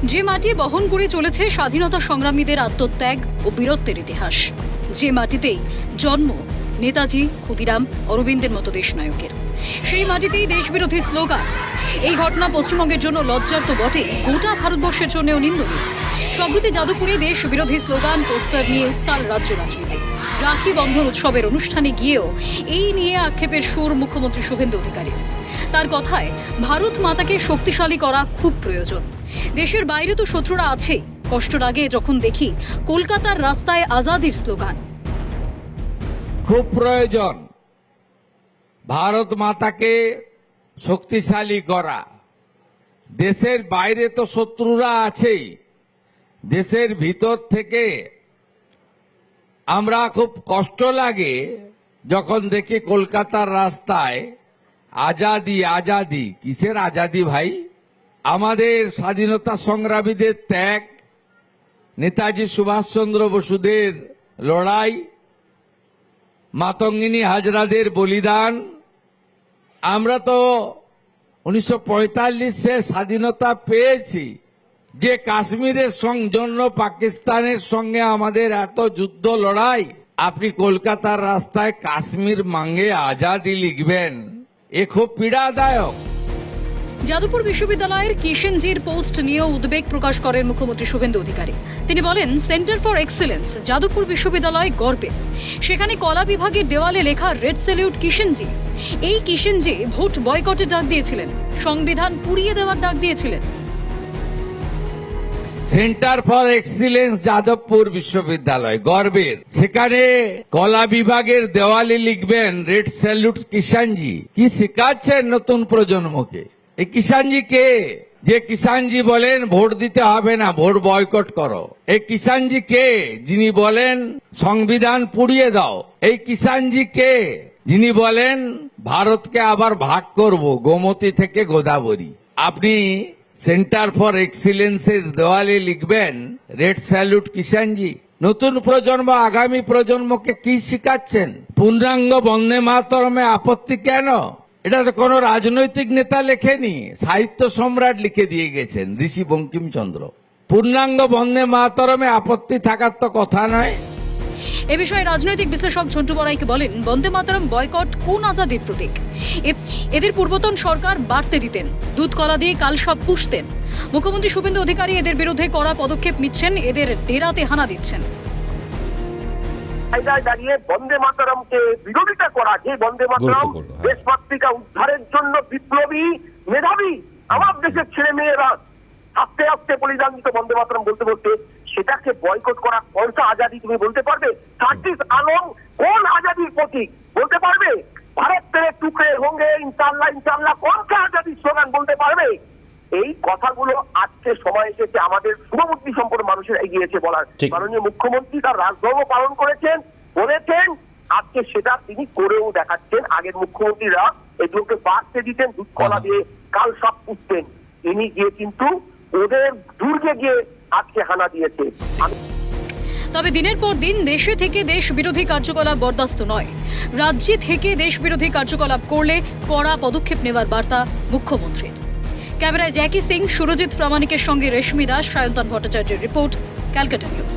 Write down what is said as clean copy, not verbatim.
যে মাটি বহন করে চলেছে স্বাধীনতা সংগ্রামীদের আত্মত্যাগ ও বীরত্বের ইতিহাস, যে মাটিতেই জন্ম নেতাজি, ক্ষুদিরাম, অরবিন্দের মতো দেশনায়কের, সেই মাটিতেই দেশবিরোধী স্লোগান। এই ঘটনা পশ্চিমবঙ্গের জন্য লজ্জার তো বটে, গোটা ভারতবর্ষের জন্যও নিন্দনীয়। সম্প্রতি যাদবপুরে দেশ বিরোধী স্লোগান পোস্টার নিয়ে উত্তাল রাজ্য রাজনীতি। রাখি বন্ধন উৎসবের অনুষ্ঠানে গিয়েও এই নিয়ে আক্ষেপের সুর মুখ্যমন্ত্রী শুভেন্দু অধিকারীর। তার কথায় ভারত মাতাকে শক্তিশালী করা খুব প্রয়োজন। দেশের বাইরে তো শত্রুরা আছেই, কষ্ট লাগে যখন দেখি কলকাতার রাস্তায় আজাদির স্লোগান। খুব প্রয়োজন ভারত মাতাকে শক্তিশালী করা। দেশের বাইরে তো শত্রুরা আছেই, দেশের ভিতর থেকে আমরা খুব কষ্ট লাগে যখন দেখি কলকাতার রাস্তায় আজাদি আজাদি। কিসের আজাদি ভাই? আমাদের স্বাধীনতা সংগ্রামীদের ত্যাগ, নেতাজি সুভাষচন্দ্র বসুদের লড়াই, মাতঙ্গিনী হাজরাদের বলিদান। আমরা তো 1945-এ স্বাধীনতা পেয়েছি। যে কাশ্মীরের জন্য পাকিস্তানের সঙ্গে আমাদের এত যুদ্ধ লড়াই, আপনি কলকাতার রাস্তায় কাশ্মীর মাঙ্গে আজাদি লিখবেন, এ খুব পীড়াদায়ক। যাদবপুর বিশ্ববিদ্যালয়ের কিষেনজির পোস্ট নিয়েও উদ্বেগ প্রকাশ করেন মুখ্যমন্ত্রী শুভেন্দু অধিকারী। তিনি বলেন, সেন্টার ফর এক্সেলেন্স যাদবপুর বিশ্ববিদ্যালয় গর্বের। সেখানে কলা বিভাগের দেওয়ালে লেখা রেড স্যালিউট কিষেনজি। এই কিষেনজি ভোট বয়কটের ডাক দিয়েছিলেন, সংবিধান পুড়িয়ে দেওয়ার ডাক দিয়েছিলেন। সেন্টার ফর এক্সিলেন্স যাদবপুর বিশ্ববিদ্যালয় গর্বের, সেখানে কলা বিভাগের দেওয়ালে লিখবেন রেড স্যালুট কিষানজি। কি শেখাচ্ছেন নতুন প্রজন্মকে? এই কিষানজি কে? যে কিষানজি বলেন ভোট দিতে হবে না, ভোট বয়কট করো। এই কিষানজি কে যিনি বলেন সংবিধান পুড়িয়ে দাও? এই কিষানজি কে যিনি বলেন ভারতকে আবার ভাগ করব গোমতী থেকে গোদাবরী? আপনি সেন্টার ফর এক্সিলেন্সের দেওয়ালে লিখবেন রেড স্যালুট কিষানজি। নতুন প্রজন্ম, আগামী প্রজন্মকে কি শিখাচ্ছেন? পূর্ণাঙ্গ বন্দে মাতরমে আপত্তি কেন? এটা তো কোনো রাজনৈতিক নেতা লেখেনি, সাহিত্য সম্রাট লিখে দিয়ে গেছেন ঋষি বঙ্কিমচন্দ্র। পূর্ণাঙ্গ বন্দে মাতরমে আপত্তি থাকার তো কথা নয়। এ বিষয়ে রাজনৈতিক বিশ্লেষক ঝন্টু বড়াইকে বলেন, বন্দে মাতরম বয়কট কোন আজাদির প্রতীক? এদের পূর্বতন সরকার বাড়তে দিতেন, দুধ কলা দিয়ে কাল সব পুষতেন। মুখ্যমন্ত্রী শুভেন্দু অধিকারী এদের বিরুদ্ধে কড়া পদক্ষেপ নিচ্ছেন, এদের ডেরাতে হানা দিচ্ছেন। দাঁড়িয়ে বন্দে মাতরমকে বিরোধিতা করা, যে বন্দে মাতরম দেশমাতৃকা উদ্ধারের জন্য বিপ্লবী মেধাবী আমার দেশের ছেলে মেয়েরা আস্তে আস্তে বলিদান দিত বন্দে মাতরম বলতে বলতে, সেটাকে বয়কট করা কোনটা আজাদি তুমি বলতে পারবে? সার্জিস আলম কোন আজাদির প্রতীক বলতে পারবে? ভারত থেকে টুকরে হোঙ্গে ইনশাল্লাহ ইনশাল্লাহ কোনটা আজাদির স্লোগান বলতে পারবে? এই কথাগুলো আজকে সময় এসেছে আমাদের শুভবুদ্ধি সম্পন্ন মানুষের এগিয়েছে বলার। মাননীয় মুখ্যমন্ত্রী তার রাজধর্ম পালন করেছেন, বলেছেন, আজকে সেটা তিনি করেও দেখাচ্ছেন। আগের মুখ্যমন্ত্রীরা এগুলোকে বাড়তে দিতেন, দুধ কলা দিয়ে কাল সব পুষতেন। ইনি গিয়ে কিন্তু ওদের দুর্গে গিয়ে আজকে হানা দিয়েছে। তবে দিনের পর দিন দেশে থেকে দেশ বিরোধী কার্যকলাপ বরদাস্ত নয়। রাজ্যে থেকে দেশ বিরোধী কার্যকলাপ করলে কড়া পদক্ষেপ নেওয়ার বার্তা মুখ্যমন্ত্রীর। ক্যামেরায় জ্যাকি সিং, সুরজিৎ প্রামাণিকের সঙ্গে রেশমি দাস, সায়ন্তন ভট্টাচার্যের রিপোর্ট, ক্যালকাটা নিউজ।